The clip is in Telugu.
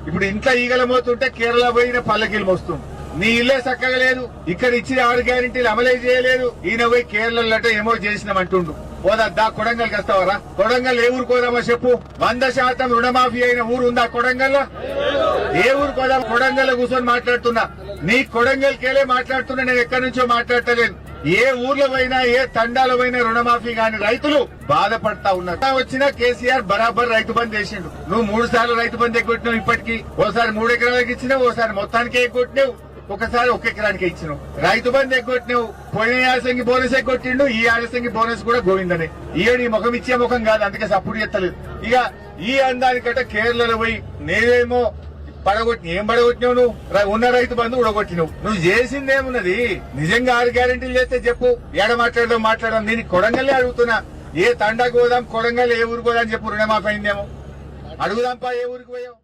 ఇప్పుడు ఇంట్లో ఈగల మోతుంటే కేరళ పోయిన పల్లకీలు మోస్తుంది. నీ ఇల్లే చక్కగా లేదు, ఇక్కడ ఇచ్చిన 6 గ్యారెంటీలు అమలే చేయలేదు. ఈయన పోయి కేరళలో ఏమో చేసినామంటుండు. పోదా కొడంగల్కి వస్తావరా? కొడంగల్ ఏ ఊరు కోదామో చెప్పు. 100% రుణమాఫీ అయిన ఊరు ఉందా కొడంగల్లో? ఏ ఊరు కోదాం? కొడంగల్ కూర్చొని మాట్లాడుతున్నా. నీ కొడంగల్కేలే మాట్లాడుతున్నా, నేను ఎక్కడి నుంచో మాట్లాడతలేను. ఏ ఊర్లో పోయినా ఏ తండాలో పోయినా రుణమాఫీ కాని రైతులు బాధపడతా ఉన్నారు. వచ్చినా కేసీఆర్ బరాబర్ రైతు బంద్ చేసిండు. నువ్వు 3 సార్లు రైతు బంద్ ఎగ్గొట్టినావు. ఇప్పటికీ ఓసారి 3 ఎకరాలకు ఇచ్చినావు, ఓసారి మొత్తానికి ఎగ్గొట్టినావు, ఒకసారి 1 ఎకరానికి ఇచ్చినావు. రైతు బంద్ ఎగ్గొట్టినావు. పోయిన యాసంగి బోనస్ ఎగ్గొట్టిండు, ఈ యాసంగి బోనస్ కూడా గోవిందనే. ఈ ముఖం ఇచ్చే ముఖం కాదు, అందుకే సపోర్ట్ చేస్తలేదు. ఇక ఈ అందానికంటే కేరళలో పోయి నేనేమో ఏం పడగొట్టినావు? నువ్వు ఉన్న రైతు బంధు ఉడగొట్టినావు. నువ్వు చేసిందేమున్నది? నిజంగా 6 గ్యారెంటీలు చేస్తే చెప్పు. ఏడ మాట్లాడడం నేను కొడంగల్లే అడుగుతున్నా. ఏ తండాకు పోదాం, కొడంగల్ ఏ ఊరికి పోదాం చెప్పు. రుణమాఫీ అయిందేమో అడుగుదాంపా. ఏ ఊరికి పోయావు?